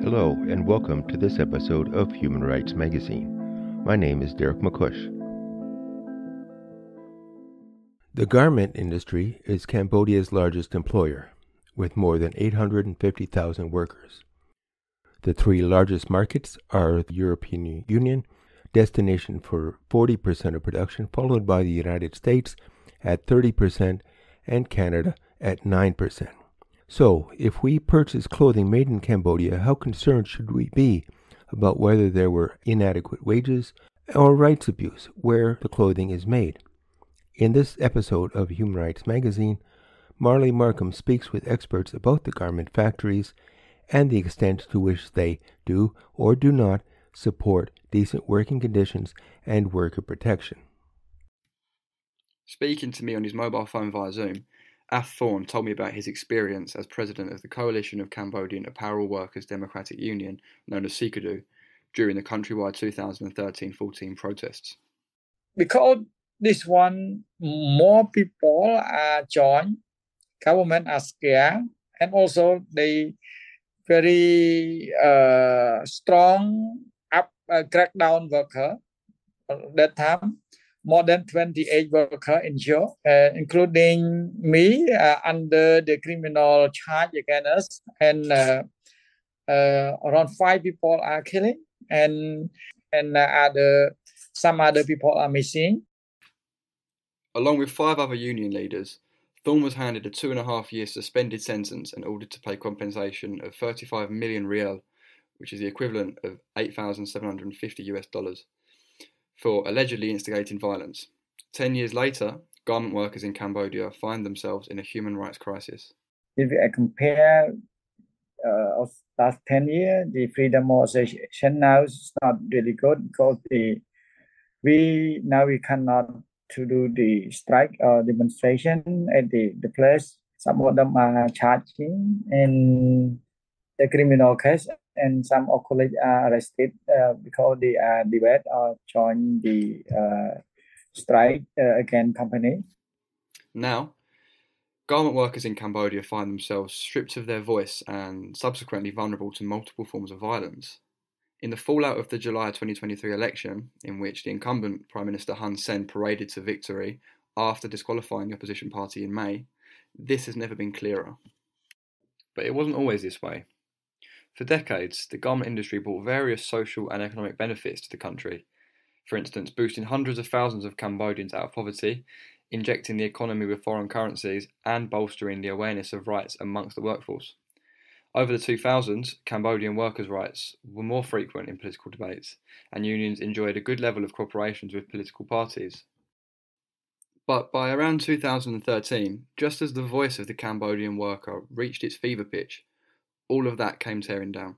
Hello, and welcome to this episode of Human Rights Magazine. My name is Derek McCush. The garment industry is Cambodia's largest employer, with more than 850,000 workers. The three largest markets are the European Union, destination for 40% of production, followed by the United States at 30% and Canada at 9%. So, if we purchase clothing made in Cambodia, how concerned should we be about whether there were inadequate wages or rights abuse where the clothing is made? In this episode of Human Rights Magazine, Marley Markham speaks with experts about the garment factories and the extent to which they do or do not support decent working conditions and worker protection. Speaking to me on his mobile phone via Zoom, Af Thorne told me about his experience as president of the Coalition of Cambodian Apparel Workers Democratic Union, known as CCADU, during the countrywide 2013-14 protests. Because this one, more people are joined, government are scared, and also they very strong crackdown worker that time. More than 28 workers in jail, including me, under the criminal charge against us. And around 5 people are killing, and some other people are missing. Along with 5 other union leaders, Thorne was handed a 2.5-year suspended sentence and ordered to pay compensation of 35 million riel, which is the equivalent of $8,750 for allegedly instigating violence. 10 years later, garment workers in Cambodia find themselves in a human rights crisis. If I compare of last 10 years, the freedom of association now is not really good because we cannot to do the strike or demonstration at the place. Some of them are charging in the criminal case, and some of colleagues are arrested because they are debate or join the strike against company. Now, garment workers in Cambodia find themselves stripped of their voice and subsequently vulnerable to multiple forms of violence. In the fallout of the July 2023 election, in which the incumbent Prime Minister Hun Sen paraded to victory after disqualifying the opposition party in May, this has never been clearer. But it wasn't always this way. For decades, the garment industry brought various social and economic benefits to the country, for instance, boosting hundreds of thousands of Cambodians out of poverty, injecting the economy with foreign currencies, and bolstering the awareness of rights amongst the workforce. Over the 2000s, Cambodian workers' rights were more frequent in political debates, and unions enjoyed a good level of cooperation with political parties. But by around 2013, just as the voice of the Cambodian worker reached its fever pitch, all of that came tearing down.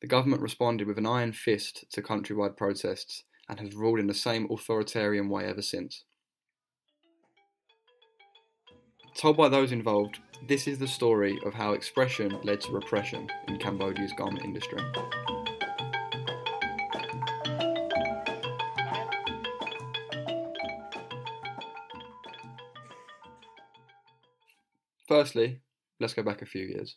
The government responded with an iron fist to countrywide protests and has ruled in the same authoritarian way ever since. Told by those involved, this is the story of how expression led to repression in Cambodia's garment industry. Firstly, let's go back a few years.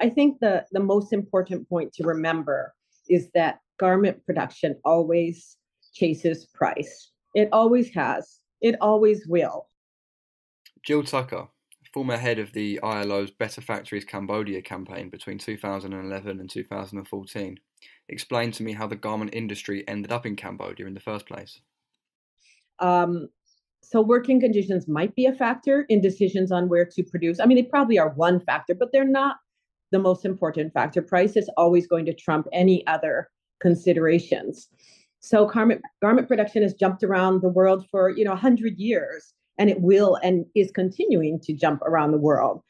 I think the most important point to remember is that garment production always chases price. It always has. It always will. Jill Tucker, former head of the ILO's Better Factories Cambodia campaign between 2011 and 2014, explained to me how the garment industry ended up in Cambodia in the first place. So working conditions might be a factor in decisions on where to produce. I mean, they probably are one factor, but they're not the most important factor. Price is always going to trump any other considerations. So garment production has jumped around the world for 100 years, and it will and is continuing to jump around the world.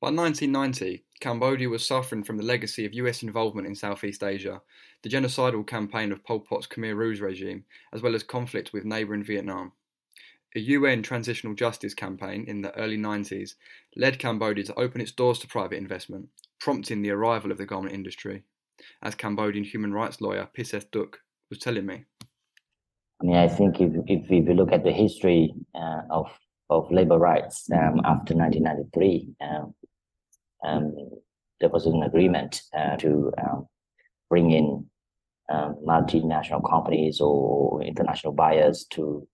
By 1990, Cambodia was suffering from the legacy of US involvement in Southeast Asia, the genocidal campaign of Pol Pot's Khmer Rouge regime, as well as conflict with neighbouring Vietnam. A UN transitional justice campaign in the early 90s led Cambodia to open its doors to private investment, prompting the arrival of the garment industry, as Cambodian human rights lawyer Piseth Duk was telling me. I mean, I think if we look at the history of labor rights after 1993, there was was an agreement to bring in multinational companies or international buyers to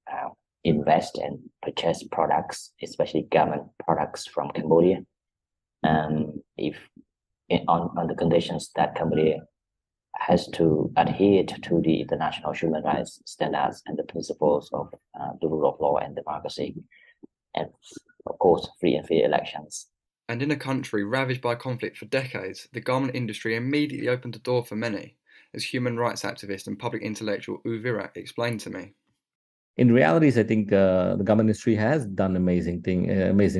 invest and purchase products, especially government products from Cambodia, if on the conditions that Cambodia has to adhere to the international human rights standards and the principles of the rule of law and democracy, and of course free and fair elections. And in a country ravaged by conflict for decades, the garment industry immediately opened the door for many, as human rights activist and public intellectual U Virak explained to me. In realities, I think the garment industry has done amazing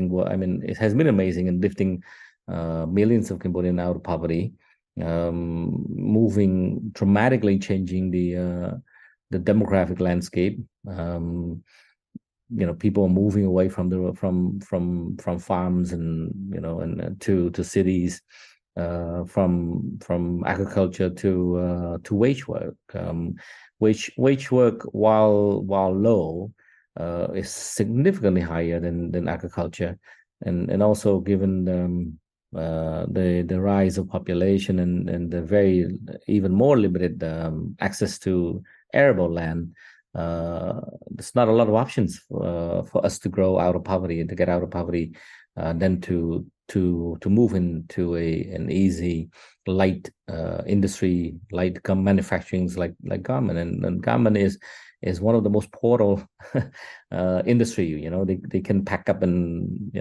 work. I mean, it has been amazing in lifting millions of Cambodians out of poverty, dramatically changing the demographic landscape. People are moving away from farms and to cities, from agriculture to wage work. Wage work, while low, is significantly higher than agriculture, and also given the rise of population and the very even more limited access to arable land. There's not a lot of options for us to grow out of poverty and to get out of poverty, than to move into an easy light industry, light manufacturing like garment, and garment is one of the most portable industry. They can pack up and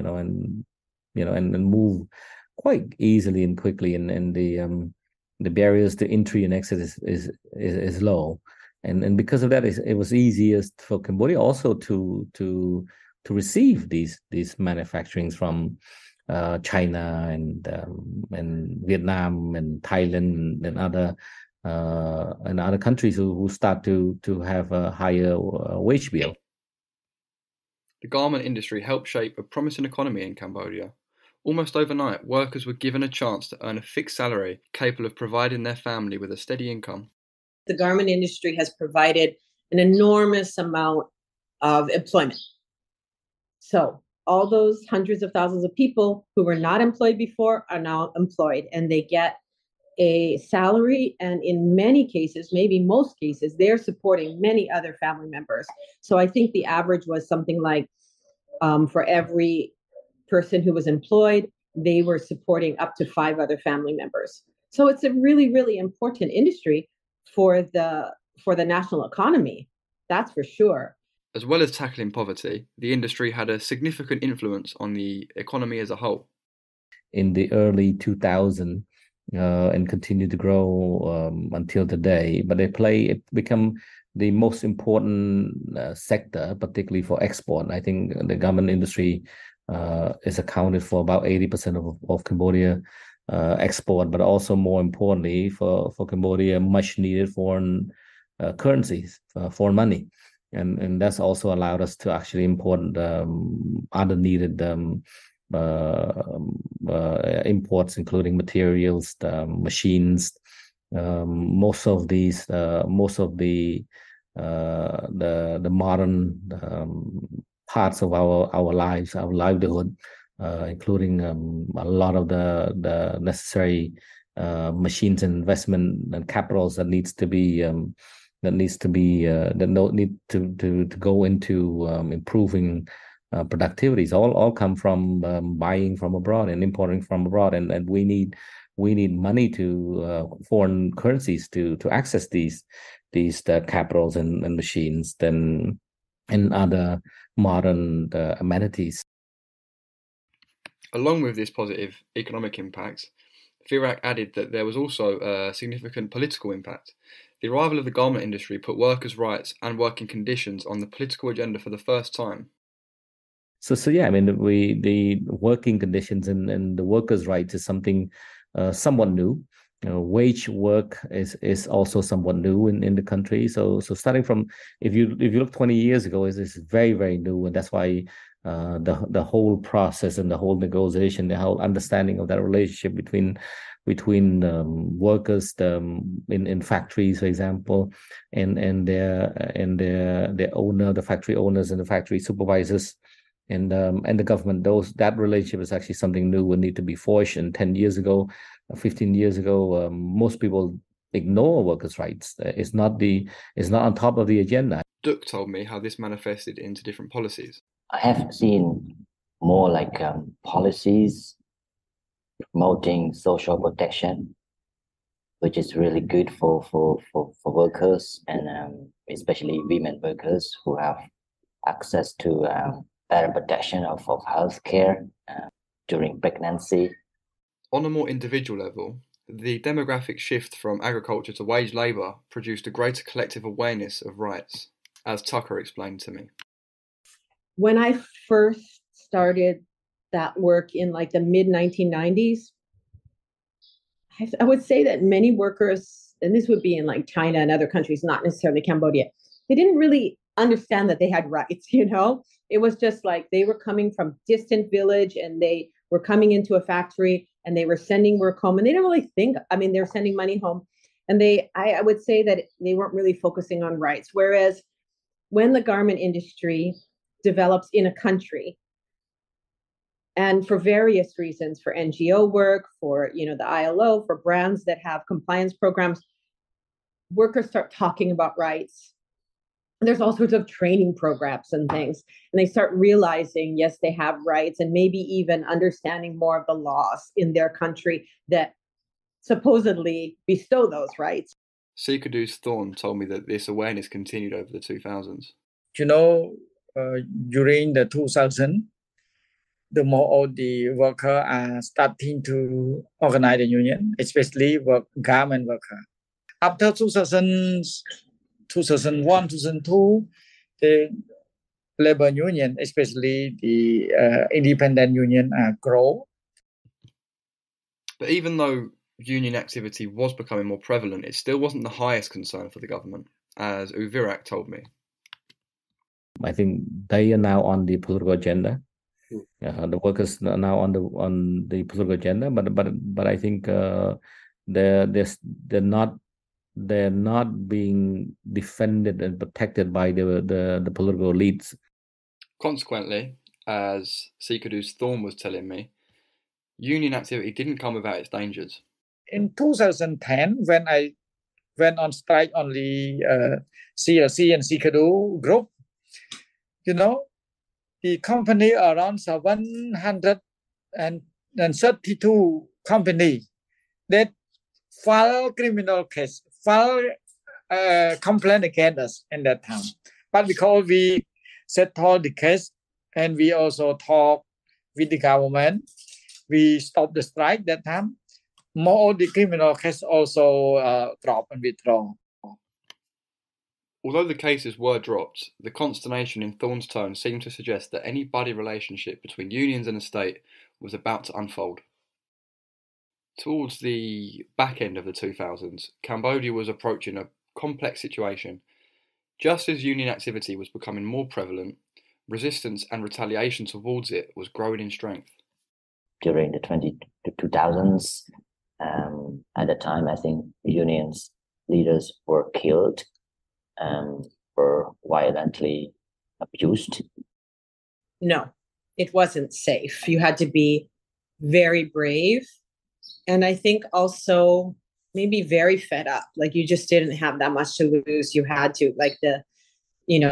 move quite easily and quickly, and the barriers to entry and exit is low. And because of that, it was easiest for Cambodia also to receive these manufacturings from China and Vietnam and Thailand and other countries who start to have a higher wage bill. The garment industry helped shape a promising economy in Cambodia. Almost overnight, workers were given a chance to earn a fixed salary capable of providing their family with a steady income. The garment industry has provided an enormous amount of employment. So all those hundreds of thousands of people who were not employed before are now employed, and they get a salary. And in many cases, maybe most cases, they're supporting many other family members. So I think the average was something like for every person who was employed, they were supporting up to 5 other family members. So it's a really, really important industry for the national economy. That's for sure. As well as tackling poverty, the industry had a significant influence on the economy as a whole. In the early 2000s, and continue to grow until today, but it become the most important sector, particularly for export. I think the garment industry is accounted for about 80% of Cambodia export, but also more importantly for Cambodia, much needed foreign currencies, foreign money. And that's also allowed us to actually import other needed imports, including materials, machines. Most of the modern parts of our lives, our livelihood, including a lot of the necessary machines and investment and capitals that need to go into improving productivities all come from buying from abroad and importing from abroad, and we need money to foreign currencies to access these capitals and machines and other modern amenities. Along with this positive economic impact, Virak added that there was also a significant political impact. The arrival of the garment industry put workers' rights and working conditions on the political agenda for the first time. So yeah, I mean, the working conditions and the workers' rights is something somewhat new. Wage work is also somewhat new in the country. So starting from, if you look 20 years ago, is very, very new, and that's why the whole process and the whole negotiation, the whole understanding of that relationship between workers in factories, for example, and their owner, the factory owners and the factory supervisors, and the government. That relationship is actually something new and need to be forged. And 10 years ago, 15 years ago, most people ignore workers' rights. It's not on top of the agenda. Duc told me how this manifested into different policies. I have seen more like policies promoting social protection, which is really good for workers, and especially women workers who have access to better protection of health care during pregnancy. On a more individual level, the demographic shift from agriculture to wage labour produced a greater collective awareness of rights, as Tucker explained to me. When I first started that work in like the mid 1990s, I would say that many workers, and this would be in like China and other countries, not necessarily Cambodia, they didn't really understand that they had rights, you know? It was just like they were coming from distant village and they were coming into a factory and they were sending work home, and they didn't really think, I mean, they're sending money home. And I would say that they weren't really focusing on rights. Whereas when the garment industry develops in a country, and for various reasons, for NGO work, for the ILO, for brands that have compliance programs, workers start talking about rights. And there's all sorts of training programs and things. And they start realizing, yes, they have rights, and maybe even understanding more of the laws in their country that supposedly bestow those rights. Sikadus Thorne told me that this awareness continued over the 2000s. During the 2000s, the more of the workers are starting to organize the union, especially garment worker. After 2000, 2001, 2002, the labor union, especially the independent union, grow. But even though union activity was becoming more prevalent, it still wasn't the highest concern for the government, as Uvirak told me. I think they are now on the political agenda. The workers are now on the political agenda, but I think they're not being defended and protected by the political elites. Consequently, as Sikadus Thorne was telling me, union activity didn't come without its dangers. In 2010, when I went on strike on the CLC and Sikadu group, the company around 732 companies that file criminal case, file complaint against us in that time. But because we settled the case and we also talked with the government, we stopped the strike that time. More of the criminal case also dropped and withdrawn. Although the cases were dropped, the consternation in Thorne's tone seemed to suggest that any buddy relationship between unions and the state was about to unfold. Towards the back end of the 2000s, Cambodia was approaching a complex situation. Just as union activity was becoming more prevalent, resistance and retaliation towards it was growing in strength. During the 2000s, at the time, I think unions leaders were killed, were violently abused. No, it wasn't safe. You had to be very brave. And I think also maybe very fed up. Like you just didn't have that much to lose. You had to, like the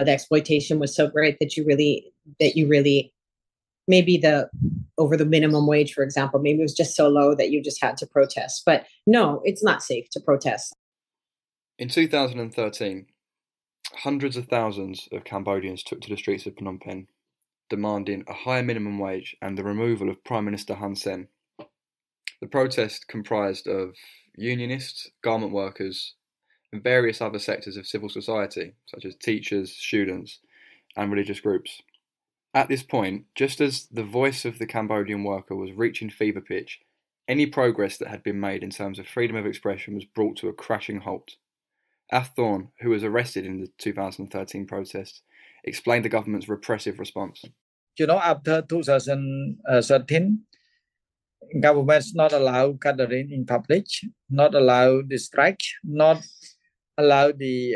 exploitation was so great that you really, maybe over the minimum wage, for example, maybe it was just so low that you just had to protest. But no, it's not safe to protest. In 2013, hundreds of thousands of Cambodians took to the streets of Phnom Penh, demanding a higher minimum wage and the removal of Prime Minister Hun Sen. The protest comprised of unionists, garment workers, and various other sectors of civil society, such as teachers, students, and religious groups. At this point, just as the voice of the Cambodian worker was reaching fever pitch, any progress that had been made in terms of freedom of expression was brought to a crashing halt. Ath Thorne, who was arrested in the 2013 protests, explained the government's repressive response. After 2013, governments not allow gathering in public, not allow the strike, not allow the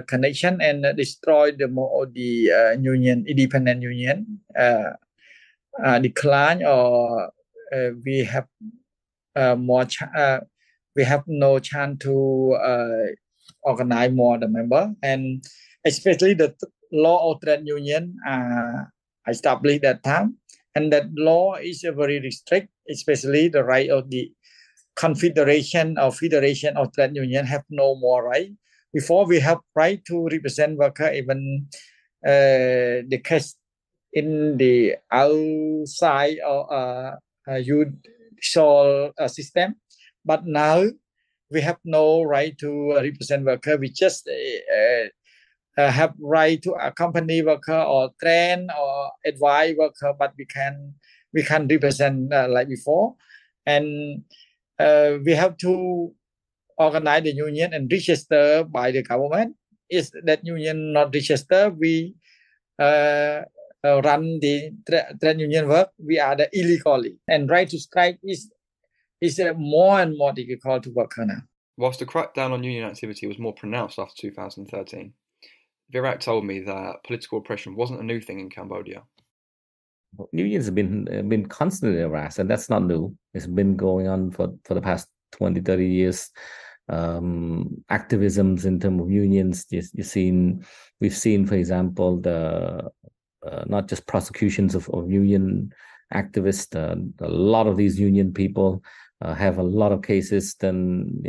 connection and destroy the union, independent union, decline, or we have we have no chance to organize more the member, and especially the law of trade union established that time, and that law is very restrict, especially the right of the confederation or federation of trade union have no more right. Before we have right to represent worker, even the case in the outside or judicial system, but now we have no right to represent worker. We just have right to accompany worker or train or advise worker, but we can represent like before, and we have to organize the union and register by the government. Is that union not registered, we run the trade union work, we are the illegally, and right to strike is more and more difficult to work now. Whilst the crackdown on union activity was more pronounced after 2013, Virat told me that political oppression wasn't a new thing in Cambodia. Unions have been constantly harassed, and that's not new. It's been going on for the past 20, 30 years. Activisms in terms of unions, we've seen, for example, the not just prosecutions of union activists. A lot of these union people have a lot of cases. Then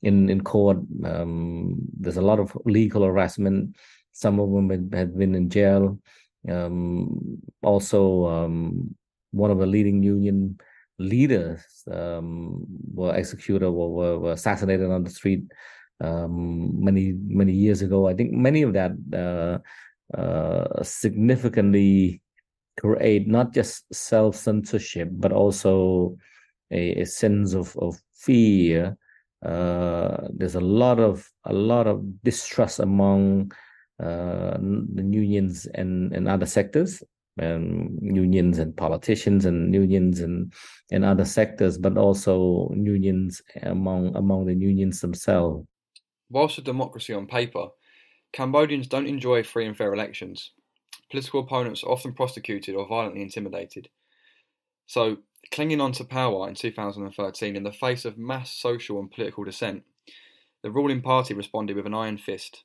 in court, there's a lot of legal harassment. Some of them have been in jail. Also, one of the leading union leaders were executed or were assassinated on the street many years ago. I think many of that significantly create not just self-censorship but also a sense of fear. There's a lot of distrust among the unions and other sectors, unions and politicians, and unions and other sectors, but also unions among the unions themselves. Whilst a democracy on paper, Cambodians don't enjoy free and fair elections. Political opponents are often prosecuted or violently intimidated. So, clinging on to power in 2013 in the face of mass social and political dissent, the ruling party responded with an iron fist.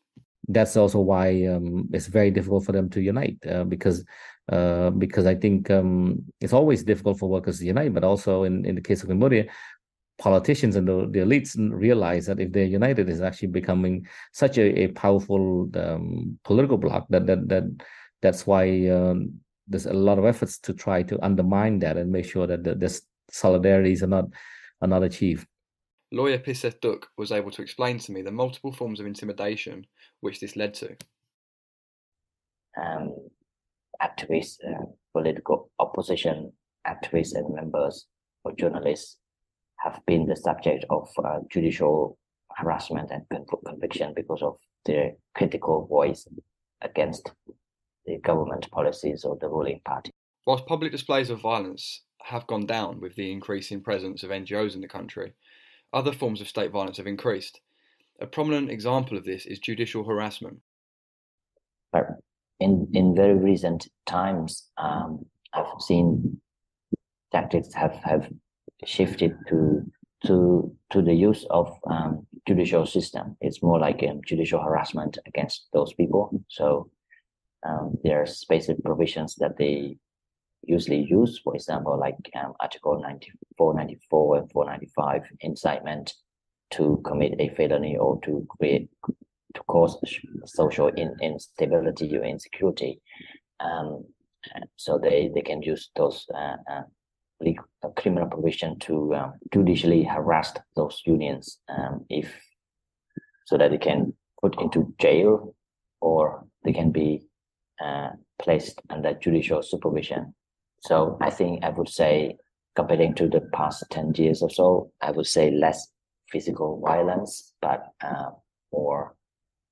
That's also why it's very difficult for them to unite, because I think it's always difficult for workers to unite, but also in the case of Cambodia, politicians and the elites realize that if they're united, it's actually becoming such a powerful political bloc that's why there's a lot of efforts to try to undermine that and make sure that the solidarities are not achieved. Lawyer Piseth Duk was able to explain to me the multiple forms of intimidation which this led to. Activists, political opposition activists and members or journalists have been the subject of judicial harassment and conviction because of their critical voice against the government policies of the ruling party. Whilst public displays of violence have gone down with the increasing presence of NGOs in the country, other forms of state violence have increased. A prominent example of this is judicial harassment. But in very recent times, I've seen tactics have shifted to the use of judicial system. It's more like judicial harassment against those people. So there are specific provisions that they usually use, for example, like Article 94, 94, and 495, incitement to commit a felony or to cause social instability or insecurity. So they can use those criminal provision to judicially harass those unions, so that they can put into jail or they can be placed under judicial supervision. So I think I would say, comparing to the past 10 years or so, I would say less physical violence, but more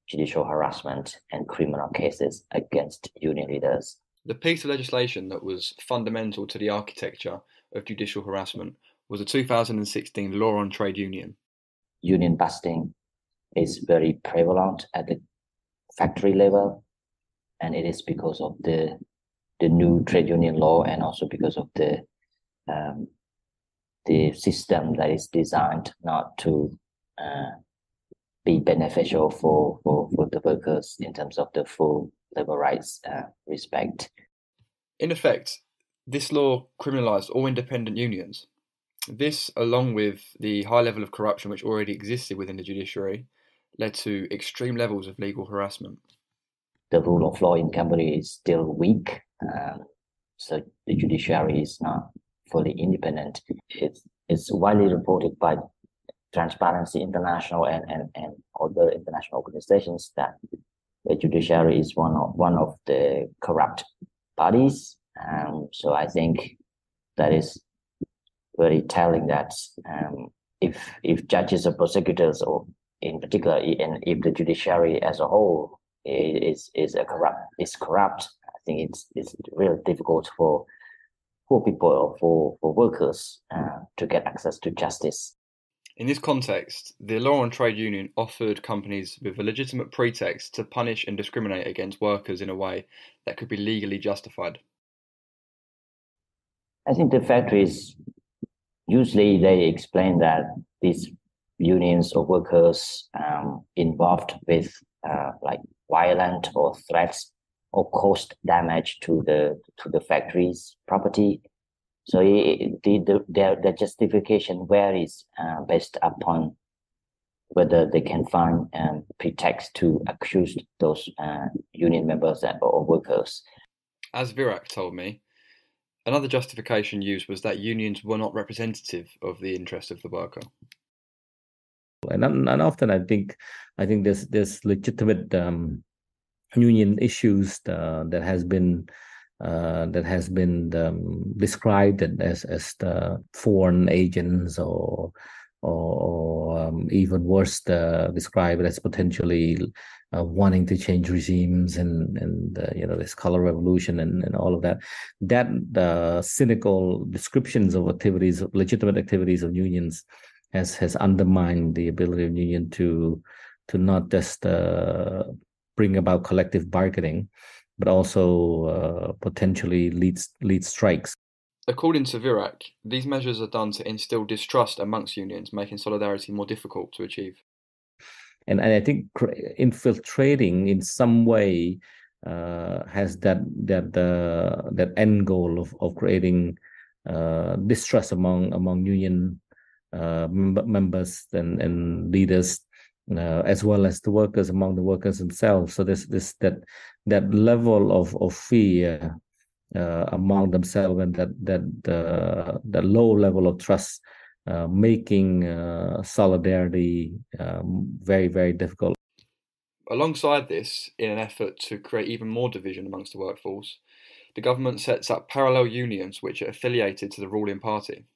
judicial harassment and criminal cases against union leaders. The piece of legislation that was fundamental to the architecture of judicial harassment was the 2016 Law on Trade Union. union busting is very prevalent at the factory level, and it is because of the new trade union law, and also because of the system that is designed not to be beneficial for the workers in terms of the full labor rights respect. In effect, this law criminalised all independent unions. This, along with the high level of corruption which already existed within the judiciary, led to extreme levels of legal harassment. The rule of law in Cambodia is still weak, so the judiciary is not fully independent. It's widely reported by Transparency International and other international organizations that the judiciary is one of the corrupt parties. So I think that is very telling that if judges or prosecutors, or in particular, and if the judiciary as a whole is corrupt, I think it's really difficult for people or for workers to get access to justice. In this context, the law on trade union offered companies with a legitimate pretext to punish and discriminate against workers in a way that could be legally justified. I think the factories, usually they explain that these unions or workers involved with like violent or threats or caused damage to the factory's property. So the justification varies based upon whether they can find pretext to accuse those union members or workers. As Virak told me, another justification used was that unions were not representative of the interest of the worker. And often I think there's legitimate union issues that has been described as the foreign agents or even worse, described as potentially wanting to change regimes and this color revolution and all of that. That cynical descriptions of activities, legitimate activities of unions, has undermined the ability of union to not just bring about collective bargaining, but also potentially lead strikes. According to Virak, these measures are done to instill distrust amongst unions, making solidarity more difficult to achieve. And I think infiltrating in some way has that end goal of creating distrust among union members and leaders, as well as the workers, among the workers themselves. So that level of fear among themselves, and that low level of trust, making solidarity very, very difficult. Alongside this, in an effort to create even more division amongst the workforce, the government sets up parallel unions which are affiliated to the ruling party.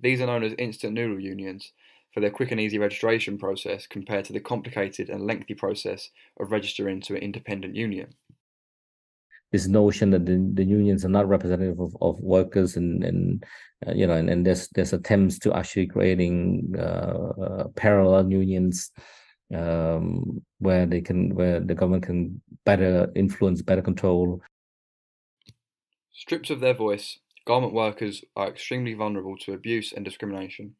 These are known as instant noodle unions for their quick and easy registration process compared to the complicated and lengthy process of registering to an independent union. This notion that the unions are not representative of workers, and there's attempts to actually creating parallel unions where the government can better influence, better control. Stripped of their voice, garment workers are extremely vulnerable to abuse and discrimination.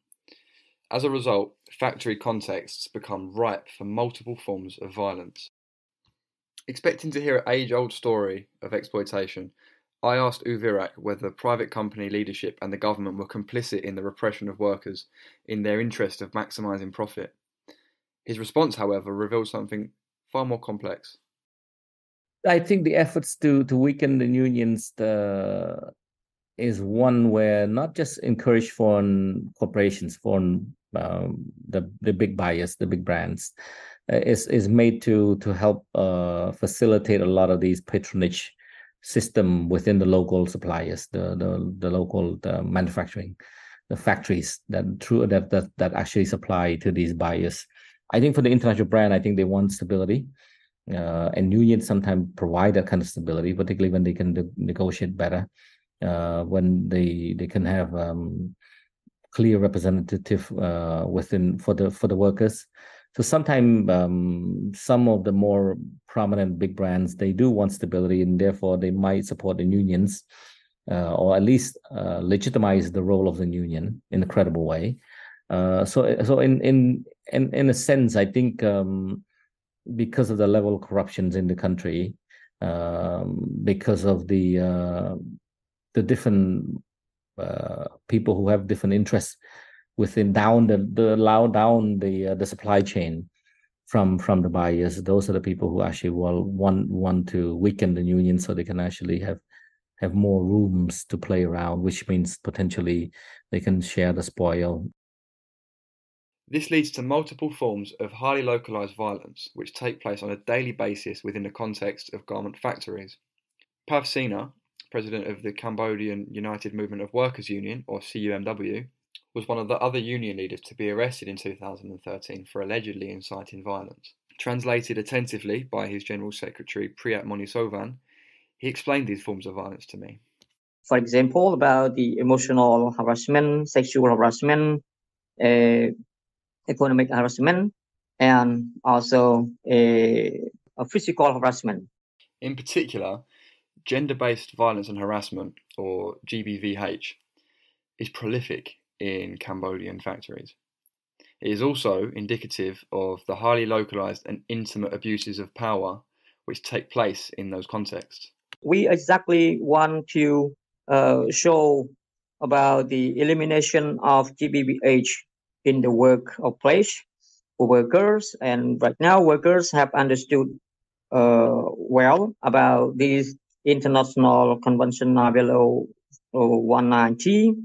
As a result, factory contexts become ripe for multiple forms of violence. Expecting to hear an age-old story of exploitation, I asked Virak whether private company leadership and the government were complicit in the repression of workers in their interest of maximising profit. His response, however, revealed something far more complex. I think the efforts to weaken the unions is one where not just encourage foreign corporations, the big buyers, the big brands, is made to help facilitate a lot of these patronage system within the local suppliers, the local manufacturing, the factories that actually supply to these buyers. I think for the international brand, I think they want stability, and unions sometimes provide that kind of stability, particularly when they can negotiate better, when they can have clear representative within for the workers. So sometimes some of the more prominent big brands, they do want stability, and therefore they might support the unions, or at least legitimize the role of the union in a credible way. So in a sense, I think because of the level of corruptions in the country, because of the different people who have different interests within down the supply chain from the buyers, those are the people who actually will want to weaken the union so they can actually have more rooms to play around, which means potentially they can share the spoil. This leads to multiple forms of highly localized violence, which take place on a daily basis within the context of garment factories. Pav Sina, president of the Cambodian United Movement of Workers Union, or CUMW, was one of the other union leaders to be arrested in 2013 for allegedly inciting violence. Translated attentively by his General Secretary Priyat Monisovan, he explained these forms of violence to me. For example, about the emotional harassment, sexual harassment, economic harassment, and also a physical harassment. In particular, gender-based violence and harassment, or GBVH, is prolific in Cambodian factories. It is also indicative of the highly localized and intimate abuses of power which take place in those contexts. We exactly want to show about the elimination of GBVH in the workplace for workers, and right now workers have understood well about this international convention ILO 190.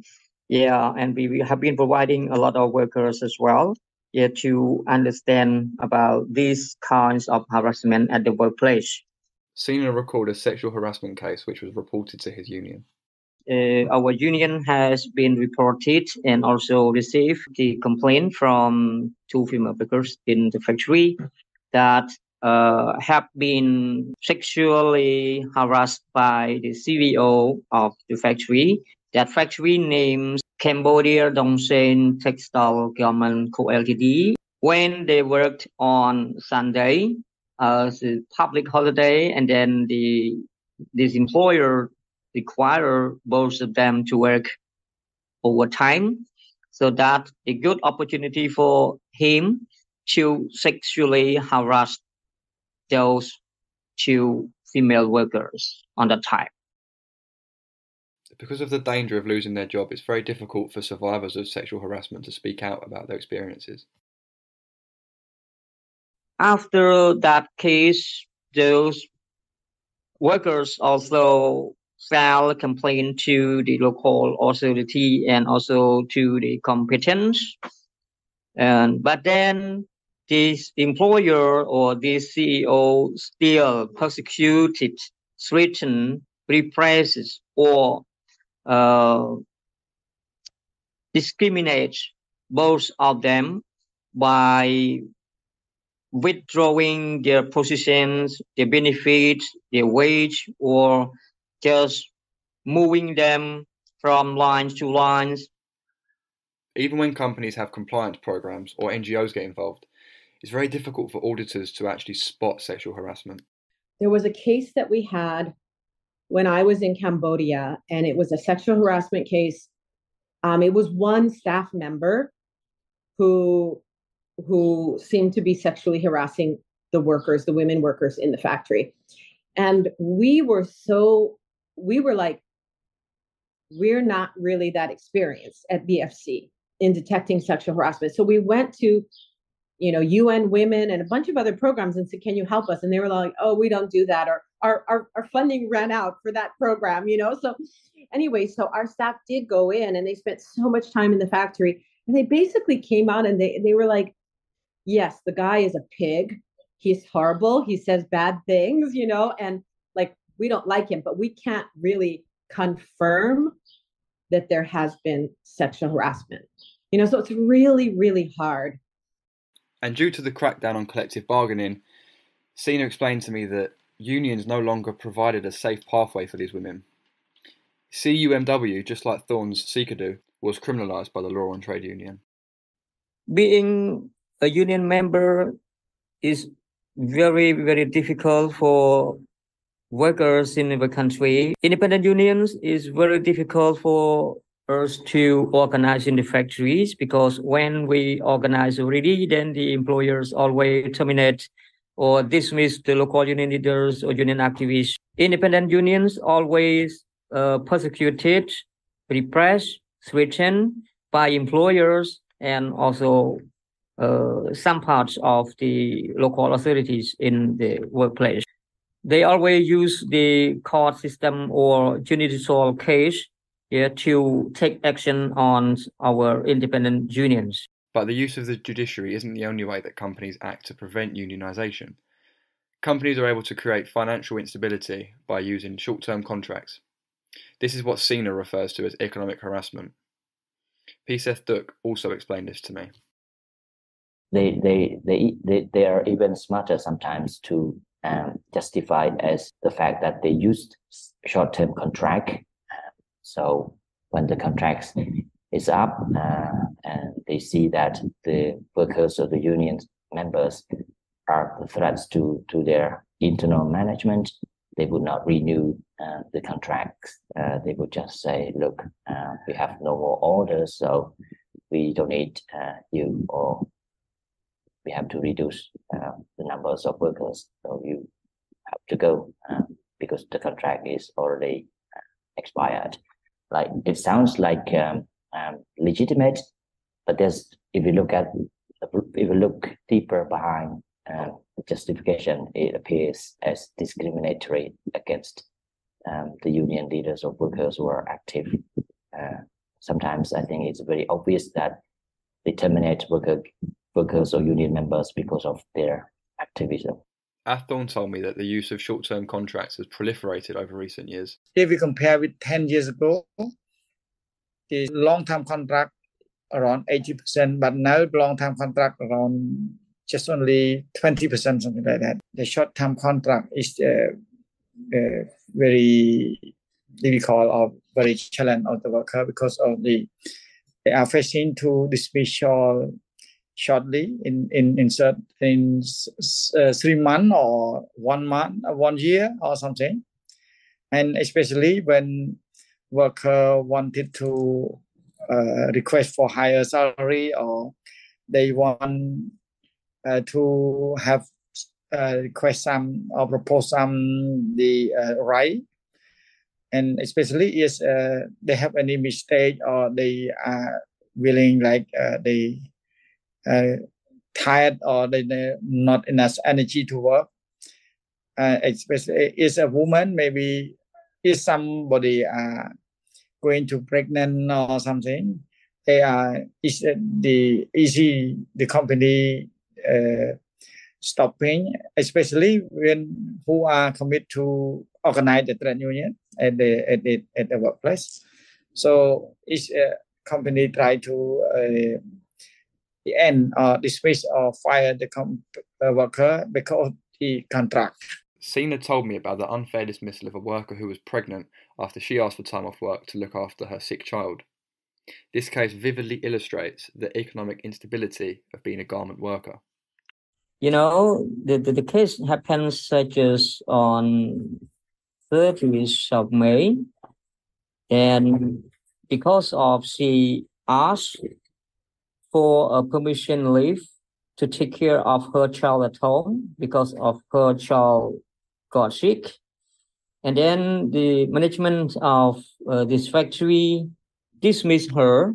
Yeah, and we have been providing a lot of workers as well, yeah, to understand about these kinds of harassment at the workplace. Sina recalled a sexual harassment case which was reported to his union. Our union has been reported and also received the complaint from two female workers in the factory that have been sexually harassed by the CEO of the factory. That factory names Cambodia Dongsen Textile Garment Co. Ltd. When they worked on Sunday as a public holiday, and then this employer require both of them to work overtime, so that a good opportunity for him to sexually harass those two female workers on that time. Because of the danger of losing their job, it's very difficult for survivors of sexual harassment to speak out about their experiences. After that case, those workers also filed a complaint to the local authority and also to the competence. But then this employer or this CEO still persecuted, threatened, represses, or discriminates both of them by withdrawing their positions, their benefits, their wage, or just moving them from lines to lines. Even when companies have compliance programs or NGOs get involved, it's very difficult for auditors to actually spot sexual harassment. There was a case that we had when I was in Cambodia, and it was a sexual harassment case. It was one staff member who seemed to be sexually harassing the workers, the women workers in the factory. And we were like, we're not really that experienced at BFC in detecting sexual harassment. So we went to, UN Women and a bunch of other programs and said, can you help us? And they were like, oh, we don't do that. Or our funding ran out for that program, So anyway, so our staff did go in and they spent so much time in the factory, and they basically came out and they were like, yes, the guy is a pig. He's horrible. He says bad things, and like, we don't like him, but we can't really confirm that there has been sexual harassment. So it's really, really hard. And due to the crackdown on collective bargaining, Sina explained to me that unions no longer provided a safe pathway for these women. CUMW, just like Thorn's Sikadu, was criminalised by the law on trade union. Being a union member is very, very difficult for workers in the country. Independent unions is very difficult for us to organize in the factories, because when we organize already, then the employers always terminate or dismiss the local union leaders or union activists. Independent unions always persecuted, repressed, threatened by employers and also some parts of the local authorities in the workplace. They always use the court system or judicial case to take action on our independent unions. But the use of the judiciary isn't the only way that companies act to prevent unionisation. Companies are able to create financial instability by using short-term contracts. This is what Sina refers to as economic harassment. P. Seth Duk also explained this to me. They are even smarter sometimes to justify as the fact that they used short-term contract. So when the contract is up and they see that the workers or the union members are threats to their internal management, they would not renew the contracts. They would just say, look, we have no more orders, so we don't need you, or we have to reduce the numbers of workers, so you have to go because the contract is already expired. Like, it sounds like legitimate, but there's, if you look deeper behind the justification, it appears as discriminatory against the union leaders or workers who are active. Sometimes I think it's very obvious that they terminate workers or union members because of their activism. Athorn told me that the use of short-term contracts has proliferated over recent years. If we compare with 10 years ago, the long-term contract around 80%, but now long-term contract around just only 20%, something like that. The short-term contract is very difficult or very challenging of the worker because of they are facing to dismissal shortly in 3 months or 1 month, 1 year or something. And especially when worker wanted to request for higher salary, or they want to have request some or propose some the right, and especially is they have any mistake or they are willing, like they tired or they not enough energy to work. Especially is a woman, maybe is somebody going to pregnant or something. They are is the company stopping, especially when who are committed to organize the trade union at the workplace. So each company try to end or dismiss or fire the worker because of the contract. Sina told me about the unfair dismissal of a worker who was pregnant after she asked for time off work to look after her sick child. This case vividly illustrates the economic instability of being a garment worker. You know, the case happens such as on 30th of May, and because of she asked for a permission leave to take care of her child at home because of her child got sick, and then the management of this factory dismissed her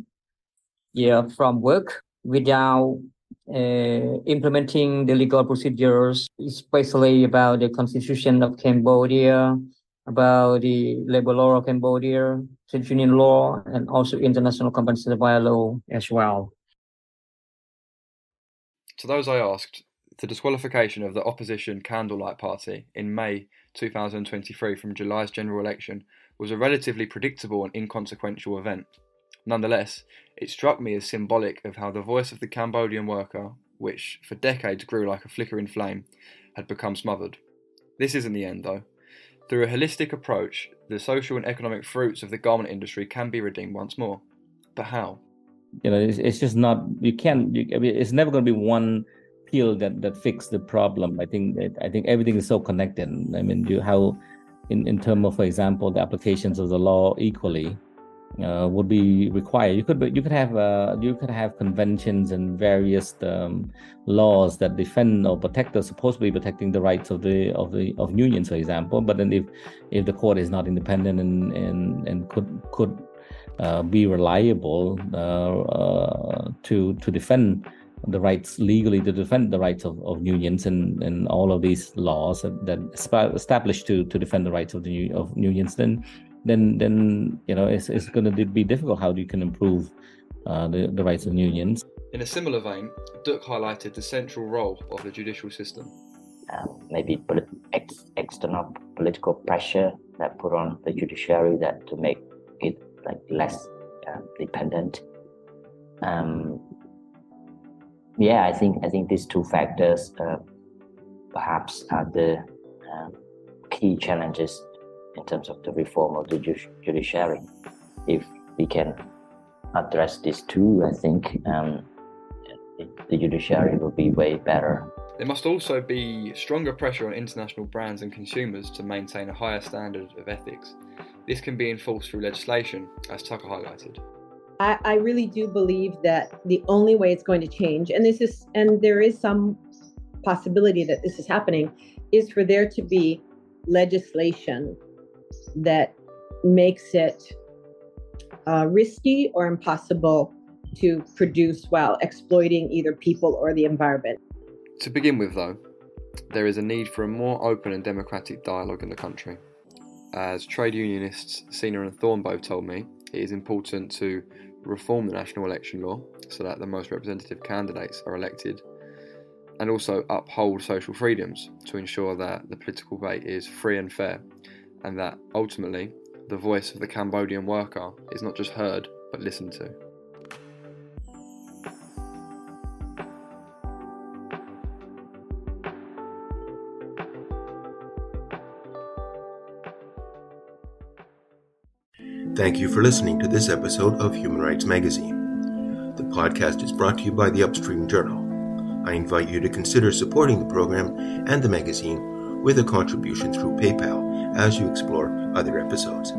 from work without implementing the legal procedures, especially about the constitution of Cambodia, about the labor law of Cambodia, trade union law, and also international compensatory law as well. To those I asked, the disqualification of the opposition Candlelight Party in May 2023 from July's general election was a relatively predictable and inconsequential event. Nonetheless, it struck me as symbolic of how the voice of the Cambodian worker, which for decades grew like a flickering flame, had become smothered. This isn't the end, though. Through a holistic approach, the social and economic fruits of the garment industry can be redeemed once more. But how? It's just not. It's never going to be one pill that fixes the problem. I think everything is so connected. I mean, in terms of, for example, the applications of the law equally would be required. You could have conventions and various laws that defend or protect, or supposedly protecting the rights of unions, for example. But then if the court is not independent and could be reliable to defend the rights legally, to defend the rights of unions and all of these laws that established to defend the rights of unions, then it's going to be difficult how you can improve the rights of unions. In a similar vein, Duc highlighted the central role of the judicial system. Maybe external political pressure that put on the judiciary that to make it less dependent. I think these two factors perhaps are the key challenges in terms of the reform of the judiciary. If we can address these two, I think the judiciary will be way better. There must also be stronger pressure on international brands and consumers to maintain a higher standard of ethics. This can be enforced through legislation, as Tucker highlighted. I really do believe that the only way it's going to change, and there is some possibility that this is happening, is for there to be legislation that makes it risky or impossible to produce while exploiting either people or the environment. To begin with, though, there is a need for a more open and democratic dialogue in the country. As trade unionists Sina and Thornbow told me, it is important to reform the national election law so that the most representative candidates are elected, and also uphold social freedoms to ensure that the political debate is free and fair, and that ultimately the voice of the Cambodian worker is not just heard but listened to. Thank you for listening to this episode of Human Rights Magazine. The podcast is brought to you by the Upstream Journal. I invite you to consider supporting the program and the magazine with a contribution through PayPal as you explore other episodes.